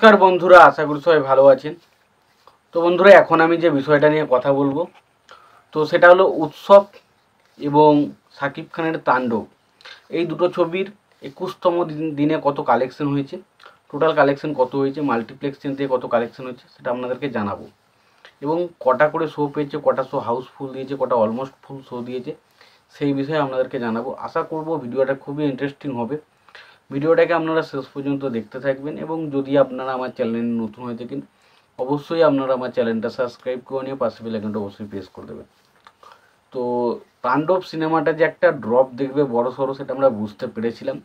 নমস্কার বন্ধুরা, আশা করি সবাই ভালো আছেন। তো বন্ধুরা, এখন আমি যে বিষয়টা নিয়ে কথা বলবো তো সেটা হলো উৎসব এবং শাকিব খানের তাণ্ডব। এই দুটো ছবির 21তম দিনে কত কালেকশন হয়েছে, টোটাল কালেকশন কত হয়েছে, মাল্টিপ্লেক্স চেন থেকে কত কালেকশন হয়েছে সেটা আপনাদেরকে জানাবো। এবং কটা করে শো পেয়েছে, কটা শো হাউসফুল দিয়েছে, কটা অলমোস্ট ফুল শো দিয়েছে, সেই বিষয়ে আপনাদেরকে জানাবো। আশা করব ভিডিওটা খুবই ইন্টারেস্টিং হবে। ভিডিওটাকে আপনারা শেষ পর্যন্ত দেখতে থাকবেন এবং যদি আপনারা আমার চ্যানেলে নতুন হয়ে থাকেন অবশ্যই আপনারা আমার চ্যানেলটা সাবস্ক্রাইব করে নিয়ে পাশে বেল আইকনটা অবশ্যই প্রেস করে দেবেন। তো তাণ্ডব সিনেমাটা যে একটা ড্রপ দেখবে বড় সড়ো সেটা আমরা বুঝতে পেরেছিলাম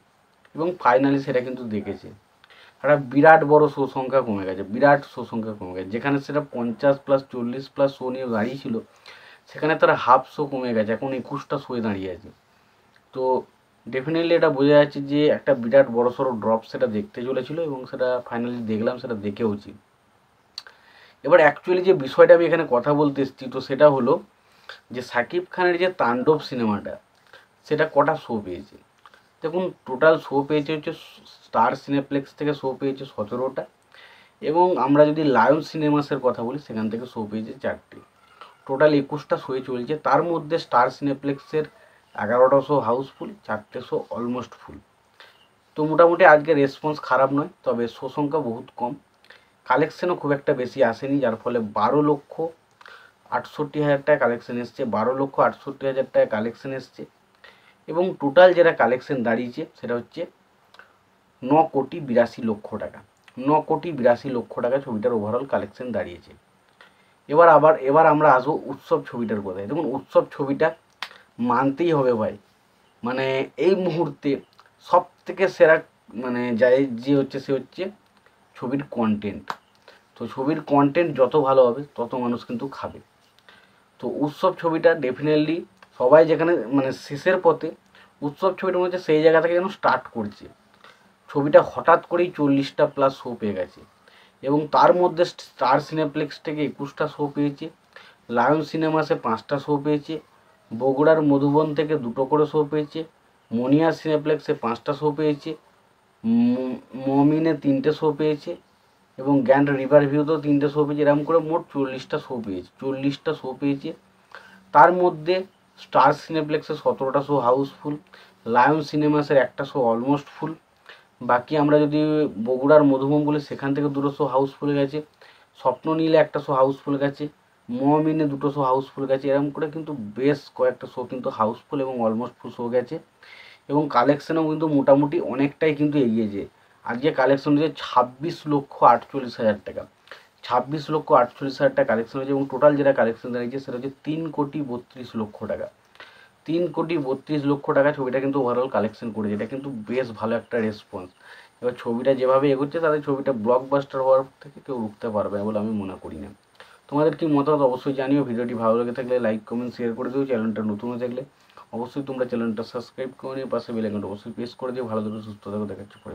এবং ফাইনালি সেটা কিন্তু দেখেছে। একটা বিরাট বড় শো সংখ্যা কমে গেছে, বিরাট শো সংখ্যা কমে গেছে। যেখানে সেটা 50+40+ শো নিয়ে দাঁড়িয়েছিল সেখানে তারা হাফ শো কমে গেছে, এখন 21টা শোয়ে দাঁড়িয়ে আছে। তো ডেফিনেটলি এটা বোঝা যাচ্ছে যে একটা বিরাট বড়সড় ড্রপ সেটা দেখতে চলেছিল এবং সেটা ফাইনালি দেখলাম, সেটা দেখেওছি। এবার অ্যাকচুয়ালি যে বিষয়টা আমি এখানে কথা বলতে এসেছি তো সেটা হলো যে শাকিব খানের যে তাণ্ডব সিনেমাটা সেটা কটা শো পেয়েছে। দেখুন, টোটাল শো পেয়েছে হচ্ছে স্টার সিনেপ্লেক্স থেকে শো পেয়েছে 17টা এবং আমরা যদি লায়ন সিনেমাসের কথা বলি সেখান থেকে শো পেয়েছে 4টে। টোটাল 21টা শোয়ে চলছে, তার মধ্যে স্টার সিনেপ্লেক্সের 11টা শো হাউসফুল, 4টে শো অলমোস্ট ফুল। তো মোটামুটি আজকে রেসপন্স খারাপ নয়, তবে শো সংখ্যা বহুত কম, কালেকশনও খুব একটা বেশি আসেনি, যার ফলে 12,68,000 টাকা কালেকশন এসছে, 12,68,000 টাকা কালেকশন এসছে এবং টোটাল যেটা কালেকশন দাঁড়িয়েছে সেটা হচ্ছে 9,82,00,000 টাকা। 9,82,00,000 টাকা ছবিটার ওভারঅল কালেকশন দাঁড়িয়েছে। এবার আমরা আসবো উৎসব ছবিটার কথায়। দেখুন, উৎসব ছবিটা মানতেই হবে ভাই, মানে এই মুহূর্তে সব থেকে সেরা মানে যে হচ্ছে সে হচ্ছে ছবির কন্টেন্ট। তো ছবির কন্টেন্ট যত ভালো হবে তত মানুষ কিন্তু খাবে। তো উৎসব ছবিটা ডেফিনেটলি সবাই যেখানে মানে শেষের পথে, উৎসব ছবিটার মধ্যে সেই জায়গা থেকে যেন স্টার্ট করছে। ছবিটা হঠাৎ করেই 40টা প্লাস শো পেয়ে গেছে এবং তার মধ্যে স্টার সিনেপ্লেক্স থেকে 21টা শো পেয়েছে, লায়ন সিনেমাসে 5টা শো পেয়েছে, বগুড়ার মধুবন থেকে 2টো করে শো পেয়েছে, মনিয়া সিনেপ্লেক্সে 5টা শো পেয়েছে, মমিনে 3টে শো পেয়েছে এবং গ্র্যান্ড রিভার ভিউতেও 3টে শো পেয়েছে। এরকম করে মোট 40টা শো পেয়েছে, 40টা শো পেয়েছে। তার মধ্যে স্টার সিনেপ্লেক্সে 17টা শো হাউসফুল, লায়ন সিনেমাসের 1টা শো অলমোস্ট ফুল। বাকি আমরা যদি বগুড়ার মধুবন বলি সেখান থেকে 2টো শো হাউসফুল গেছে, স্বপ্ননীলে 1টা শো হাউসফুল গেছে, মমিনে 2টো শো হাউসফুল গেছে। এরকম করে কিন্তু বেশ কয়েকটা শো কিন্তু হাউসফুল এবং অলমোস্ট ফুল শো গেছে এবং কালেকশানও কিন্তু মোটামুটি অনেকটাই কিন্তু এগিয়েছে। আজকে কালেকশন হয়েছে 26,48,000 টাকা, 26,48,000 টাকা কালেকশন হয়েছে এবং টোটাল যেটা কালেকশন দাঁড়িয়েছে সেটা হচ্ছে 3,32,00,000 টাকা। 3,32,00,000 টাকা ছবিটা কিন্তু ওভারঅল কালেকশন করেছে। এটা কিন্তু বেশ ভালো একটা রেসপন্স। এবার ছবিটা যেভাবে এগোচ্ছে তাদের ছবিটা ব্লকবাস্টার হওয়ার থেকে কেউ রুখতে পারবে না বলে আমি মনে করি না। তোমাদের কি মতামত অবশ্যই জানিও। ভিডিওটি ভালো লেগে থাকলে লাইক কমেন্ট শেয়ার করে দিও। চ্যানেলটা নতুন হয়ে থাকলে অবশ্যই তোমরা চ্যানেলটা সাবস্ক্রাইব করে নিয়ে পাশে বেল আইকনটা অবশ্যই প্রেস করে দিও। ভালো থাকো, সুস্থ থাকো, দেখাচ্ছি পরে।